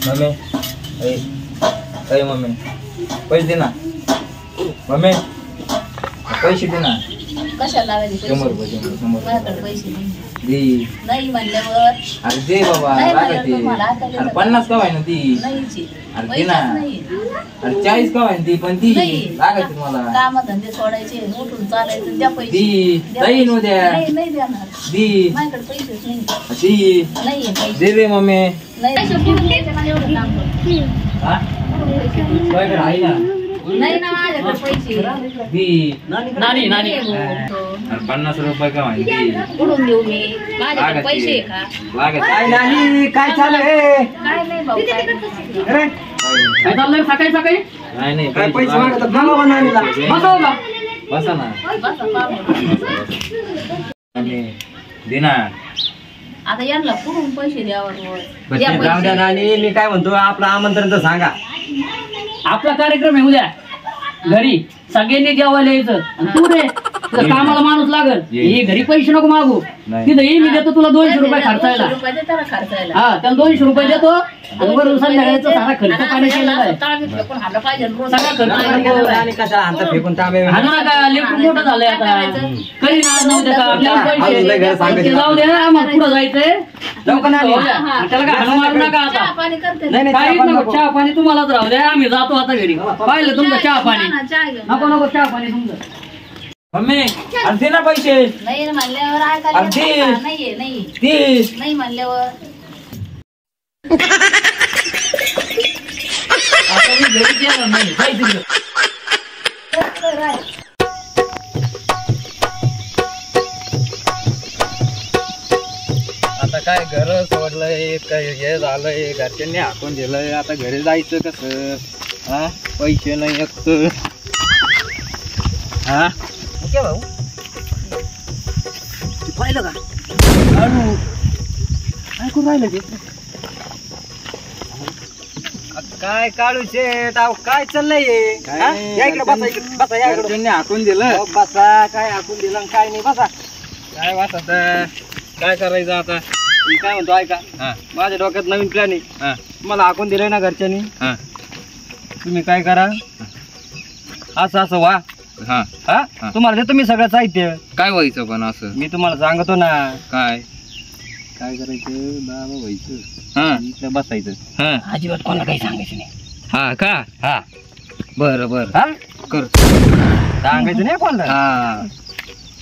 Mummy mummy पैसे दे ना mummy पैसे दे ना कशाला लावायचे 100 रुपये 100 माझ्याकडे पैसे नाही दे नाही म्हणल्यावर अरे दे बाबा लागते अरे 50 का ना ती नाहीची अरे दे ना अरे 40 का ती पण ती लागते मला काम धंदे सोडायचे उठून चालायचं द्या पैसे दी जाईन उद्या नाही देणार दी माझ्याकडे पैसेच नाही दी नाहीये पैसे दे रे मम्मी नाही पैसे कुठून द्यायचे मला एवढं काम कर हा तुझ्याकडे आहे ना नाही ना माझ्याकडे पैसे दी नानी नानी अरे 50 रुपये का माहिती कुठून देऊ मी माझ्याकडे पैसे आहे का लागत काय नाही काय चालू आहे काय नाही भाऊ काय अरे काय चाललंय सकाळी सकाळी नाही काय पैसे मागतात मला नानीला बसव का बसा ना बसा पाहू आणि दे ना आता यांना कुठून पैसे द्यावर जाऊ द्या नानी मी काय म्हणतो आपलं आमंत्रण तर सांगा आपला कार्यक्रम आहे उद्या घरी सगळ्यांनी जेवायला यायचं आणि तू रे तुला कामाला माणूस लागल हे घरी पैसे नको मागू तिथं ये मी देतो तुला 200 रुपये खर्चायला त्याला खर्चायला हा त्याला 200 रुपये देतो आणि बरं संध्याकाळचं सारा खर्च पाणी केलेला आहे हाणलं पाहिजे रोज सगळा खर्च पाणी केलेला आहे. आणि कशाला हातात फेकून तांबे हाणू नका लेकरू मोठं झालंय आता कधी नाच नव्हते का आपल्याला अजून लय घर सांगायचे. पैसे जाऊ दे आम्हाला पुढं जायचंय जाऊ का नानी? त्याला काय हाणू मारू नका आता पाणी करते नाही नाही काहीच चहा नको नको. चहा पाणी तुम्हालाच राहू द्या आम्ही जातो आता घरी पाहिलं तुमचं चहा पाणी नको नको चहा पाणी तुमचं मम्मी अरे दे ना पैसे नाही म्हणल्यावर ऐकायला अगदी. येत नाही का? नाहीये नाही दे नाही म्हणल्यावर आता मी घरी गेलो नाही पैसे आता काय घर सोडलंय काय हे झालंय घरच्यांनी हाकून दिलंय आता घरी जायचं कसं हा पैसे नाही एकत हा ओके भाऊ पाहिलं का ऐकून राहिलं ते काय काढू शेट अहो काय चाललंय काय हा? नाही, या इकडे बसा इकडे बसा या इकडे घरच्यांनी हाकून दिलं बसा काय हाकून दिलं आणि काय नाही बसा काय वाटत काय करायचं आता मी काय म्हणतो ऐका हा माझ्या डोक्यात नवीन प्लॅन आहे हा मला हाकून दिलंय ना घरच्यांनी हा तुम्ही काय करा असं असं वा हा हा हा. तुम्हाला देतो मी सगळं साहित्य काय व्हायचं पण असं मी तुम्हाला सांगतो ना काय काय करायचं बाबा व्हायचं हा इथं बसायचं हा अजिबात कोणाला काही सांगायचं नाही हा का हा बर बर हा कर सांगायचं नाही कोणाला हा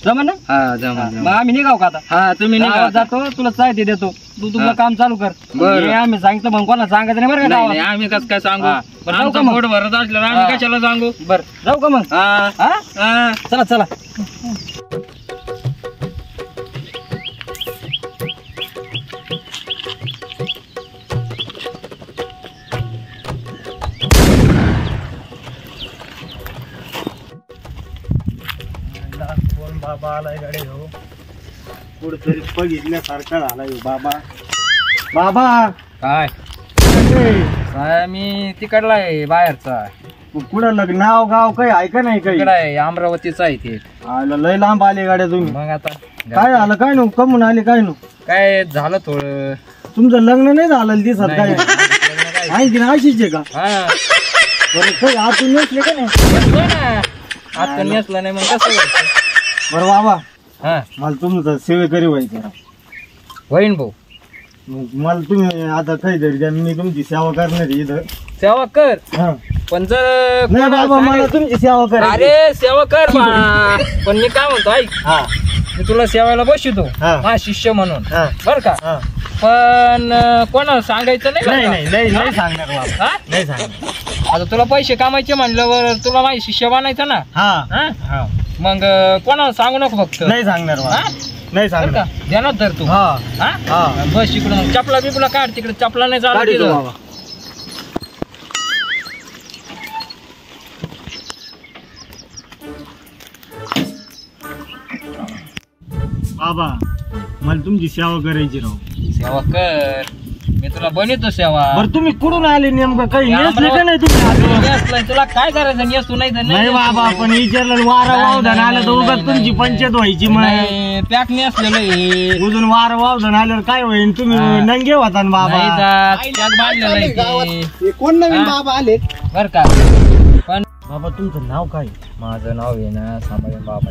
जमा ना हा जमा मग आम्ही निघाव का आता हा तुम्ही गावात निघा जातो तुला साहित्य देतो तू तुझं हा. काम चालू कर बरं. हे आम्ही सांगितलं मग कोणाला सांगायचं नाही बरं का नाही गावात? नाही, आम्ही कसं काय सांगू हा. पण जाऊ आमचं का मग? पोट भरत असल्यावर हा. आम्ही कशाला सांगू बरं जाऊ का मग हा हा हा चला चला कोण बाबा आलाय गाडी हो कुठतरी बघितल्यासारखा झालाय बाबा बाबा काय काय मी तिकडला आहे बाहेरचा कुठं लग्न नाव गाव काही ऐका नाही काही तिकडं आहे अमरावतीचा आहे ते आलं लय लांब आले गाड्या तुम्ही मग आता काय झालं काय नु कमून आले काय नु काय झालं थोडं तुमचं लग्न नाही झालं दिसत नाही, काय लग्न काय? आहे की नाही अशीच आहे का हा बरं काही आतून नसले का नाही नेसलं ना आता नेसलं नाही मग कसं व्हायचं? बरं बाबा हा मला तुमचं सेवेकरी व्हायचं होईन भाऊ मग मला तुम्ही आता काही तरी द्या मी तुमची सेवा करणार आहे इथं सेवा कर हा. पण जर नाही कोणाला बाबा मला सांगायचं- तुमची सेवा करायची अरे सेवा कर बा. पण मी काय म्हणतो ऐक हा मी तुला सेवायला बसवतो हा. हा शिष्य म्हणून हा. बर का हा. पण कोणाला सांगायचं नाही नाही बरं नाही का? नाही नाही सांगणार बाबा हा? नाही सांगणार आता तुला पैसे कामायचे म्हणल्यावर तुला माझी शिष्य बनायचं ना हा हा? हा मग कोणाला सांगू नको फक्त नाही सांगणार बाबा हा? नाही बरं का सांगणार ध्यानात धर तू हा हा? हा बस इकडे मग चपला बिपला काढ तिकडे चपला नाही चालत काढतो तिथं. बाबा बाबा मला तुमची सेवा करायची राव सेवा कर मी तुला बनवतो सेवा. बरं तुम्ही कुठून आले नेमकं काही या नेसले का नाही तुम्ही अजून? नेसलाय. तुला काय करायचं नेसू नाही तर नाही बाबा पण विचारलं वारा वावधन आलं तर उगाच तुमची पंचायत व्हायची मग पॅक नेसलेलं आहे. उजून वारा वावधन आल्यावर काय होईल तुम्ही नंगे होता ना बाबा. नाही जात. पॅक बांधलेलं आहे ते. कोण नवीन हा? बाबा आले बर का. पण बाबा तुमचं नाव काय? माझं नाव आहे ना सांभाळून बाबा.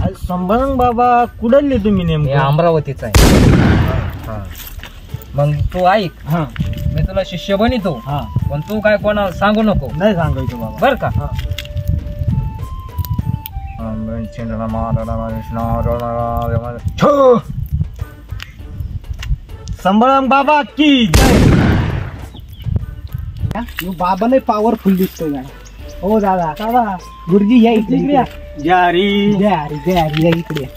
अरे संभाळून बाबा कुठले तुम्ही हे नेमकं? अमरावतीचा आहे. हा. मग तू ऐक, हा मी तुला शिष्य बनितो, हा पण तू काय कोणाला सांगू नको नाही सांगायचं बाबा. बर का. हा. संभाळून बाबा की जय. बाबा लय पॉवरफुल दिसतोय जरा. हो दादा दादा गुरुजी या इकडे या. जारी जय हरी जय हरी या इकडे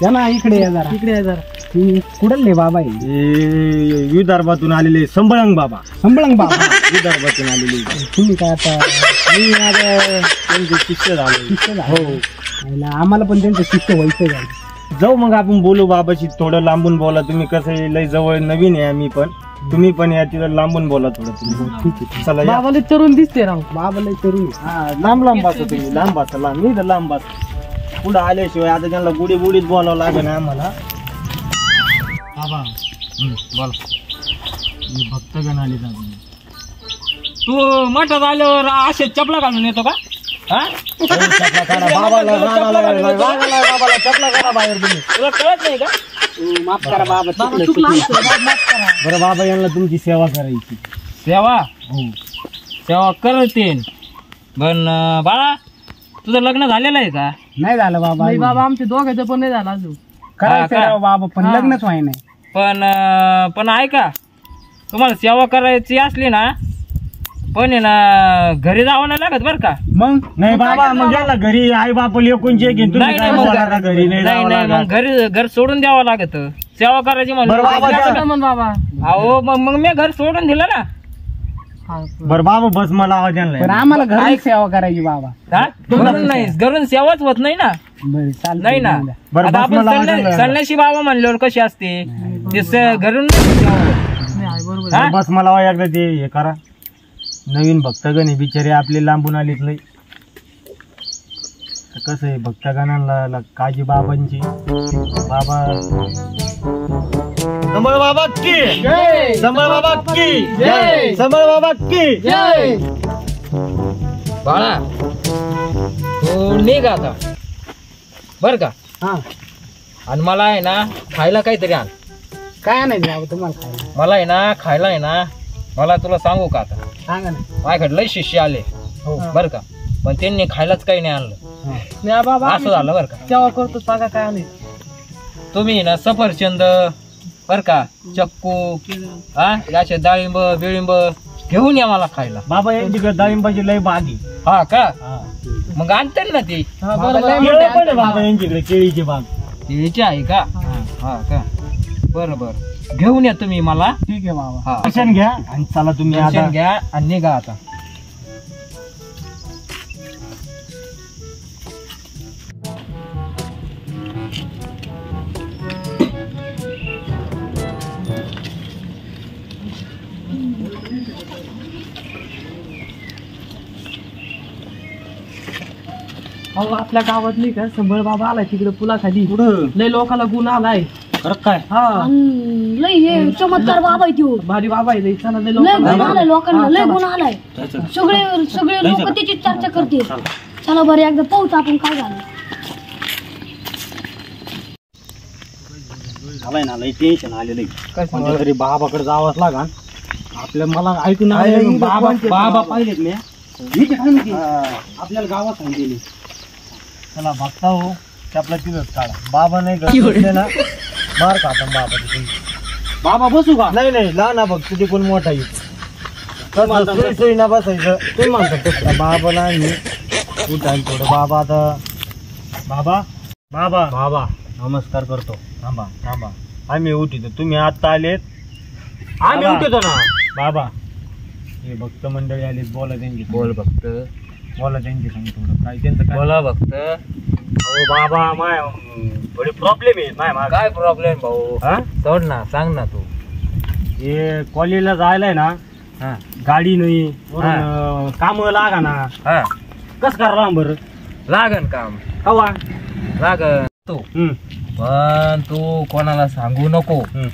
या ना इकडे या जरा इकडे या जरा. कुठले बाबा आहे? हे विदर्भातून आलेले संभाळंग बाबा. संभळंग बाबा विदर्भातून आलेले तुम्ही काय आता मी आता त्यांचे शिष्य झालो. शिष्य झाले? हो आम्हाला पण त्यांचं शिष्य व्हायचं झालं. जाऊ मग आपण बोलू बाबाशी. थोडं लांबून बोला तुम्ही. कसं आहे, लय जवळ नवीन आहे आम्ही पण. तुम्ही पण या तिथं लांबून बोला थोडं तुम्ही. ठीक आहे. चला या. बाबाला तरुण दिसते राव. बाबा लय तरुण आहे. हा लांब लांब बसा तुम्ही. लांब बसा लांब. मी तर लांब बस. पुढं आल्याशिवाय आता त्यांना गुढी बुडीत बोलावं लागेल ना आम्हाला. बाबा बोल. मी भक्तगण आले जातो. तू मठात आल्यावर असे चपला घालून येतो का? हा? बाबाला बाबाला चपला करा बाहेर तुम्ही. तुला कळत नाही का? माफ करा बाबा चुकलं, चुकलं चुकलं. आमचं. बरं बाबा यांना तुमची सेवा करायची. सेवा हो सेवा करते. पण बाळा तुझं लग्न झालेलं आहे का? नाही झालं बाबा नाही बाबा आमच्या दोघांचं पण नाही झालं अजून. करायचं हा का? राव बाबा पण हा. लग्नच व्हाय नाही. पण ऐका, तुम्हाला सेवा करायची असली ना पण आहे ना घरी जावं नाही लागत बर का. मग नाही बाबा मग याला घरी आई बाप लेकूनचे घेऊन तुम्ही नाही, काय नाही, मग- बोलायला घरी नाही नाही जावं नाही लागत. मग घर सोडून द्यावं लागत. सेवा करायची बरं बाबा, म्हणलं काय म्हण बाबा. अहो मग मी घर सोडून दिलं ना. हा. बरं बाबा बस मला आवाज पण आणलाय. आम्हाला घरी सेवा करायची बाबा. हा? घरून नाही, घरून सेवाच होत नाही ना. बरं चालतंय, नाही ना. जाऊन द्या. बरं, आता बस आपण मला आवडलं. संन्यासी बाबा म्हणल्यावर कशी असते ते घरून नाही सेवा होत. नाही, आहे, बरोबर हा? बस मला एकदा ते हे करा. नवीन भक्तगण आहे बिचारे आपले लांबून आलेत लय. कसं आहे भक्तगणांना काळजी बाबांची. बाबा संभाळ बाबा की जय. संभाळ बाबा की जय. संभाळ बाबा की जय. बाळा तू निघ आता बर का. हा आणि मला आहे ना खायला काहीतरी आण. काय आणायचं बाबा तुम्हाला खायला? मला आहे ना खायला आहे ना, मला तुला सांगू का आता सांगा ना. माझ्याकडे लय शिष्य आले हो बर का, पण त्यांनी खायलाच काही नाही आणलं. नाही बाबा असं झालं बर का. सेवा करतो सांगा काय आले. तुम्ही ना सफरचंद बर का, चक्कू हा असे डाळिंब बिळिंब घेऊन या मला खायला. बाबा यांच्याकडे डाळिंबाची लय बागी. हा का, मग आणते ना ती. हा, बाबा बरोबर. लय केळं मोठे पण आहे आणतात बाबा यांच्याकडे केळीची बाग. तिची आहे का? हा का, बरं बरं घेऊन या तुम्ही मला. ठीक आहे बाबा. हा दर्शन घ्या आणि चला तुम्ही आता. दर्शन घ्या आणि निघा आता. अहो आपल्या गावात नाही का संभळ बाबा आलाय तिकडे पुलाखाली. पुढं लय लोकाला गुण आलाय. खरं काय? हा लय हे चमत्कार बाबा आहे त्यो. भारी बाबा आहे लय. चला लय लय गुण लोकांना. आलाय लोकांना, हा, लय चला. गुण आलाय. सगळे लोक त्याची चर्चा करते. चला बरं एकदा पाहूच आपण काय झालं. झालंय ना लय टेन्शन आलेलं काय म्हणजे तरी बाबाकडे जावंच लागा. आपल्या मला ऐकून आहे, आलं बाबा कोणते बाबा बाबा? पाहिलेत मी. आपल्याला गावात सांगितले. चला बघता हो आपला तिथंच काढा. बाबा नाही का ना मार खाता बाबा तिथून. बाबा बसू का? नाही नाही लहान बघ तुझे कोण मोठा येईल. सोयी ना बसायचं तुम्ही म्हणता आता बाबाला आणि उठायला थोडं. बाबा आता बाबा बाबा बाबा नमस्कार करतो. थांबा थांबा आम्ही उठितो. तुम्ही आता आलेत. आम्ही बाबा. उठतो ना. बाबा हे भक्त मंडळी आलीत. बोला त्यांची बोल भक्त, बोला त्यांची सांग थोडं काय त्यांचं काय. बोला भक्त. अहो बाबा माय थोडे प्रॉब्लेम आहे माय माग. काय प्रॉब्लेम भाऊ? हा सोड ना, सांग ना तू. हे कॉलेजला जायलाय ना हा गाडी नाही हा. काम लागा ना हा कस करा बरं लागन काम कवा लागन तू हम्म, पण तू कोणाला सांगू नको हम्म,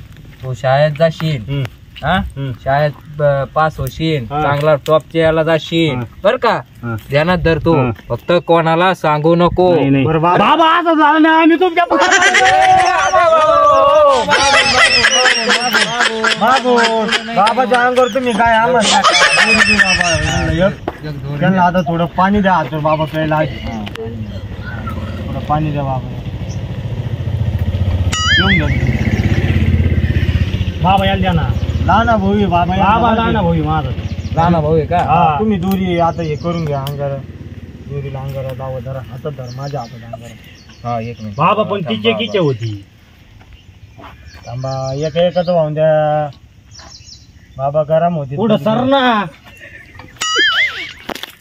तू शाळेत जाशील हम्म, हा हम्म. शाळेत पास होशील हा. चांगला टॉपच्या याला जाशील हा. बर का हा. ध्यानात धर तू हा. फक्त कोणाला सांगू नको नाही, नाही. बाबा असं झालं ना आम्ही तुमच्या बाबाच्या अंगावर तुम्ही काय आम्हाला त्यांना आता थोडं पाणी द्या आता बाबा प्यायला आहे. थोडं पाणी द्या बाबा येऊन घ्या बाबा यायला द्या ना लहाना भाऊ बाबा बाबा लहाना भाऊ माझा लहाना भाऊ आहे का तुम्ही दोरी आता हे करून घ्या अंगारा दोरीला अंगारा लावा जरा हातात धर माझ्या हातात अंगारा हा एक मिनिट बाबा पण तिची एक इच्छा होती थांबा एका एकाच वाहून द्या बाबा गरम होती पुढं सर ना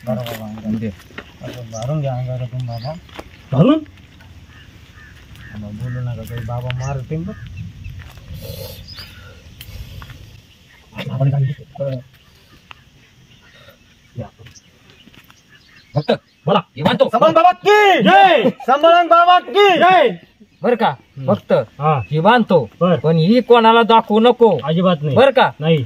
भरून घ्या अंगारा तुम्ही बाबा भरून बोलू नका काही बाबा मारते फक्त बोला हे मानतो संभाळून बाबा की जय संभाळून बाबा की जय बर का फक्त हा ही बांधतो बर पण ही कोणाला दाखवू नको अजिबात नाही बर का नाही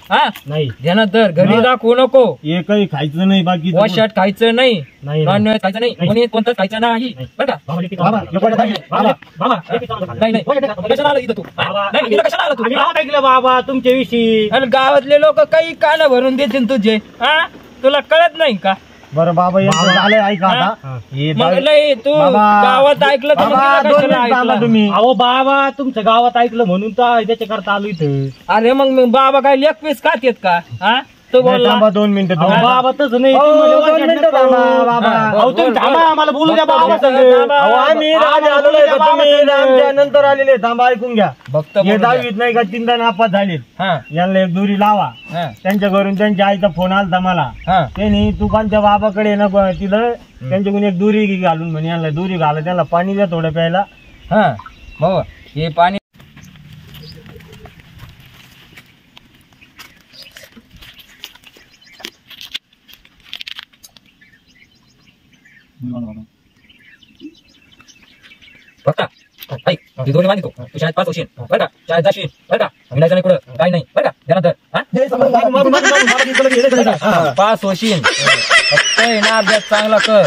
हा नाही ध्यानात धर घरी हा. दाखवू नको हे काही खायचं नाही बाकी वॉशाट खायचं नाही नाही नॉन व्हेज खायचं नाही नाही. कोणी कोणतं खायचं नाही बर का बाबा नाही नाही कशाला आला इथं तू नाही इथं कशाला आला तू ऐकलं बाबा तुमच्याविषयी आणि गावातले लोक काही कान भरून देतील तुझे हा तुला कळत नाही का बरं बाबा यांचं झालंय ऐका आता हे मग दारू- नाही तू बाबा, गावात ऐकलं तर मग बाबा, तिला दोन कशाला मिनिट थांबा ऐकलं? तुम्ही अहो बाबा तुमच्या गावात ऐकलं म्हणून तर त्याच्याकरता आलो इथं अरे मग बाबा काय लेग पीस खातेत का हा तो बोलला थांबा 2 मिनिटं अहो, बाबा तसं नाही अहो, तुम्ही दोन वाक्यात मिनिटं नका थांबा, बोलू. बाबा. अहो, तुम्ही थांबा आम्हाला बोलू द्या बाबा थांबा, संग. थांबा. अहो, आम्ही आम्हाला आलोय बोलू द्या का बाबा तुम्ही संग. आमच्या नंतर आलेले थांबा ऐकून घ्या भक्त हे बोलू द्या. 10वीत नाही का 3दा नापास झाले हा यांना एक दोरी लावा हा त्यांच्या घरून त्यांच्या आईचा फोन आलता मला हा त्यांनी दुकानच्या बाबाकडे ना तिथं त्यांच्याकडून एक दोरी घालून म्हणे यांना दोरी घाला त्याला पाणी द्या थोडं प्यायला हा भाऊ हे पाणी फक्त ऐक ती दोन्ही मानितो तू शाळेत पास होशील बरं का शाळेत जाशील बरं का विनायचं नाही कुठं काही नाही बरं का त्यानंतर पास होशील फक्त आहे ना अभ्यास चांगला कर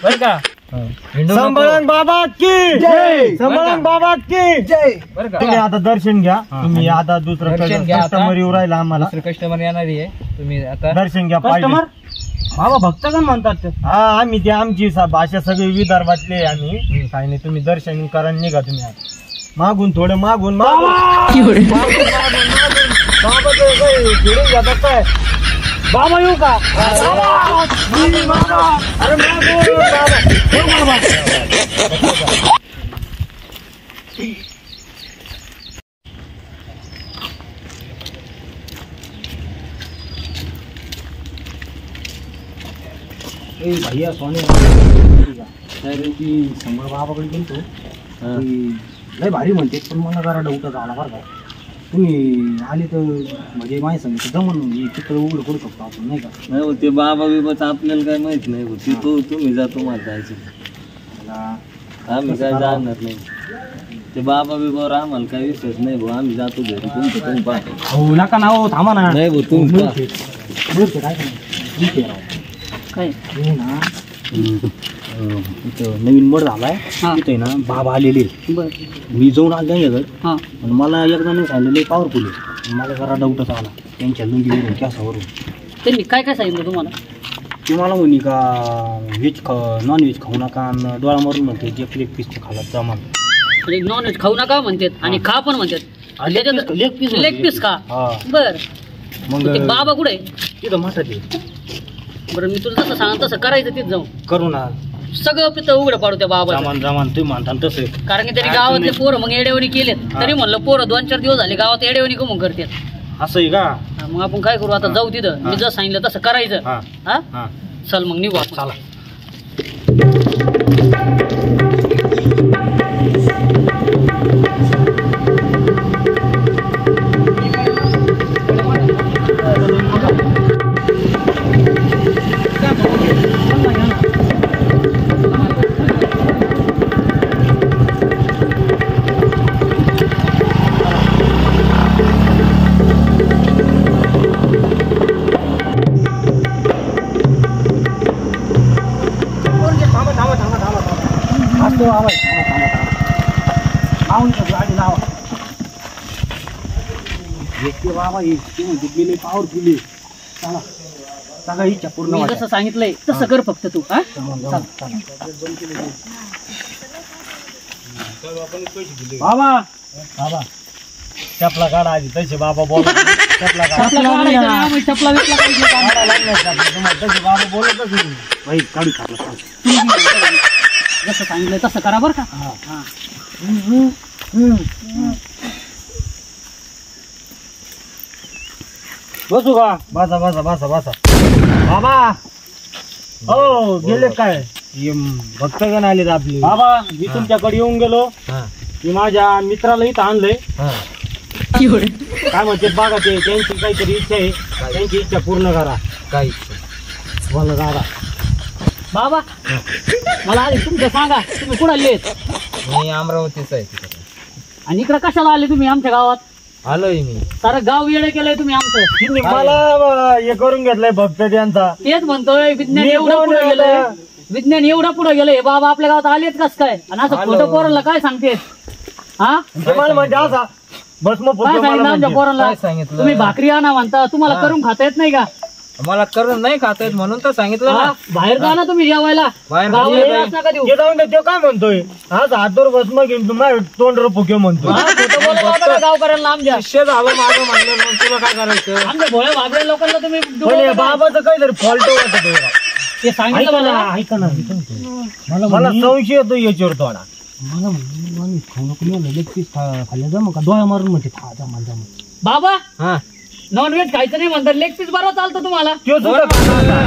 बरं का हिंडू नको. संभाळण बाबा की जय संभाळण बाबा की जय बरं का तुम्ही आता दर्शन घ्या तुम्ही आता दुसरं दर्शन घ्या आता. कस्टमर येऊ राहिला आम्हाला दुसरे कस्टमर येणारी आहे तुम्ही आता दर्शन घ्या पाहिजे बाबा भक्त का म्हणतात हा आम्ही ते आमची भाषा सगळी विदर्भातली आहे आम्ही काही नाही तुम्ही दर्शन करा निघा तुम्ही आता. मागून थोडं मागून मागून बाबा ते काय फिरून जातात काय बाबा येऊ का बाबा! अरे मागून बाबा. हो बाबा. भैया सोने समोर बाबाकडे गेलतो लय भारी म्हणते पण मला जरा डाऊटच आला बरं का तुम्ही आले तर म्हणजे माझ्या सांगितलं जमून चित्र उघडं करू शकतो आपण नाही का नाही हो, ते बाबा बिबाच आपल्याला काय माहित नाही हो. ती तुम्ही जा तुम्हाला जायचं मला आम्ही काय जाणार नाही ते बाबा बिबावर आम्हाला काय विश्वास नाही भाऊ आम्ही जातो घरी तुमचं तुम्ही पाहा हो नका ना हो थांबा ना नाही भाऊ तुम्ही पाहा. मूर्ती काय काय हे ना इथं नवीन मठ झालाय तिथे ना बाबा आलेले मी जाऊन आलो त्यांच्याकडे आणि मला एकदा नाही सांगितलेले पॉवरफुल आहे मला जरा डाऊटच आला त्यांच्या लुंगीवरून कॅसावरून त्यांनी काय काय सांगितलं तुम्हाला ते मला म्हणे का व्हेज नॉन व्हेज खाऊ नका आणि डोळा मारून म्हणते जे लेग पीस खाला जमा नॉन व्हेज खाऊ नका म्हणतात आणि खा पण म्हणतात लेग पीस खा हा बर मग ते बाबा कुठे तिथं मठात आहे बरं मी तुला जसं सांग तसं करायचं तिथं जाऊन करू ना सगळं पितं उघडं पाडू त्या बाबा जमान जमान तुम्ही म्हणता ना तसं कारण की त्यांनी गावातले पोरं मग एडेवणी केलेत तरी म्हणलं पोरं 2-4 दिवस झाले गावात एडेवणी कमून करतात असं आहे का मग आपण काय करू आता जाऊ तिथं मी जसं सांगितलं तसं करायचं हा हा हा चल मग निघू आपण चला येते बाबा हे ते म्हणते गेले पॉवरफुल आहे. चला सगळ्या इच्छा पूर्ण मी व्हायच्या. जसं सांगितलंय तसं कर फक्त तू हा बाबा बाबा चपला काढा आधी तसे बाबा बोला चपला काढा चपला काढायचं नाही, आम्ही चपला बिपला काढली का? काढा लागणार चपला तुम्हाला तसे बाबा बोलतच नाही. भाई काढू टाकला जसं सांगितलंय तसं करा बरं का हा. बसू का बसा बसा बसा बसा बाबा हो गेले काय भक्तगण आलेत आपली. बाबा मी तुमच्याकडे येऊन गेलो. मी माझ्या मित्राला इथं आणलंय. काय म्हणते बघा ते त्यांची काहीतरी इच्छा आहे त्यांची इच्छा पूर्ण करा. काय बोला दादा. बाबा मला आधी तुमचं सांगा तुम्ही कुठं आलेत मी अमरावतीच आहे तिकडे आणि इकडं कशाला आले तुम्ही आमच्या गावात? आलोय मी. सारं गाव येडे केलंय तुम्ही आमचं. तिने मला हे करून घेतलंय भक्त त्यांचा. तेच म्हणतोय विज्ञान मी एवढं कोण पुढे आहे गेलंय आता? विज्ञान एवढं पुढे गेलंय बाबा आपल्या गावात आलेत कस काय आणि असं आलो. खोटं पोराला काय सांगतेस हा तुम्हाला म्हणजे असा भस्म काय सांगितलं आमच्या म्हणजे. पोराला? काय सांगितलं? तुम्ही भाकरी आणा म्हणता तुम्हाला करून खाता येत नाही का? मला करून नाही खाता येत म्हणून तर सांगितलं हा? ना. बाहेर जा ना तुम्ही जेवायला बाहेर गावाला म्हणजे येण्यास नका देऊ. ते जाऊन दे, तो काय म्हणतोय आज हातवर भस्म घेऊन तुम्हाला तोंडवर फुके म्हणतोय. हा, खोटं बोलत होता का गावकऱ्यांना आमच्या? शिष्य झालं माझं म्हणलं मग तुला काय करायचं. आमच्या भोळ्या भाबड्या लोकांना तुम्ही पण हे डुबवता का? बाबाचं काहीतरी फॉल्ट वाटत ते सांगितलं ऐका मला. ना ऐका ना मला संशय येतो याच्यावर थोडा. मला म्हणून खाऊ नको मी लेग पीस खाल्लं जा मग डोळा मारून म्हणते खा जा माझा बाबा हा नॉनव्हेज खायचं नाही म्हणतात लेग पीस बरं चालतं तुम्हाला तो सुद्धा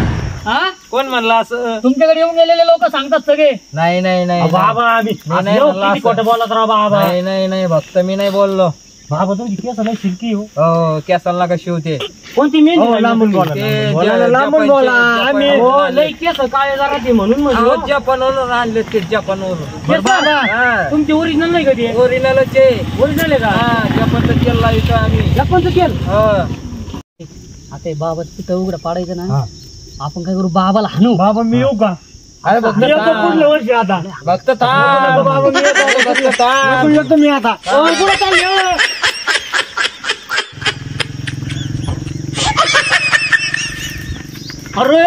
हा कोण म्हणलं असं? तुमच्याकडे येऊन गेलेले लोक सांगतात सगळे नाही नाही नाही बाबा आम्ही नाही म्हणलं असं. खोटं बोलत राहा बाबा. नाही नाही नाही भक्त मी नाही बोललो. बाबा तुमची केस लय शिरकी हो. हो केसाला का शिवते कोणती मेहंदी हो, लागली लांबून होती? बोला, ते लांबून बोला, ज्या- लांबून ज्या बोला. पंचायत- आम्ही ज्या हो पंचायत- लय केस काय जरा ते म्हणून म्हणलो अहो, जपानवरून आणले ते जपानवरून. केस बाबा तुमची ओरिजिनल नाही कधी ओरिजिनलच आहे. ओरिजिनल आहे का हा जपानचं तेल लावतो आम्ही. लपनचं केल हो. आता बाबा तिथं उघडं पाडायचं ना हा. आपण काय करू बाबाला हाणू बाबा मी येऊ का अरे भक्त मी येतो थांब. पुढल्या वर्षी आता. भक्त थांब. बाबा मी येतो. भक्त थांब. येतो मी आता. पुढे चालले अरे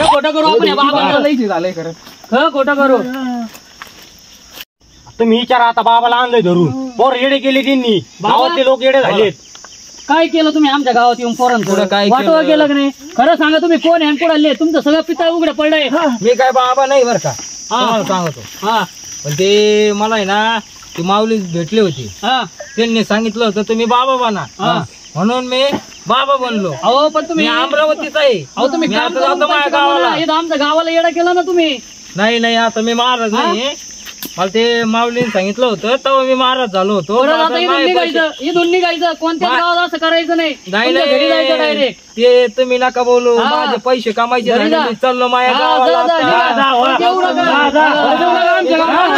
खोटं करू आपण या बाबाला झालंय खरं. खोटं करू तुम्ही विचारा आता बाबाला आणलंय धरून पोर येडे केले त्यांनी गावातले लोक येडे झालेत. काय केलं तुम्ही आमच्या गावात येऊन पोरांचं पुढं काय वाटोळं केलं? केलं की नाही? खरं सांगा तुम्ही कोण आहे पुढे आले तुमचं सगळं पिता उघडं पडलंय मी काय बाबा नाही बरं का तुम्हाला सांगतो. हा पण ते मला आहे ना ती माऊली भेटली होती. हा त्यांनी सांगितलं होतं तुम्ही बाबा बना. हा. म्हणून मी बाबा बनलो. अहो पण मी तुम्ही अमरावतीच आहे. अहो तुम्ही मी काम आता करून जातो माझ्या पैसे कमवला. गावाला. इथं आमच्या गावाला येडा केला ना तुम्ही नाही नाही आता मी महाराज हा? नाही. मला ते माऊलीने सांगितलं होतं तेव्हा मी महाराज झालो होतो. परत माझं आता इथून नाही पैसे- निघायचं इथून निघायचं कोणत्याच मा- गावात असं करायचं नाही नाही तुमच्या घरी जायचं नाही डायरेक्ट ते तुम्ही नका बोलू. हा. माझे पैसे कमायचे घरी झाले. जा. मी चाललो माझ्या हा, गावाला जा, जा, आता. निघा. जा, वा. एवढं करा. जा, जा. एवढं करा आमच्या गावाला.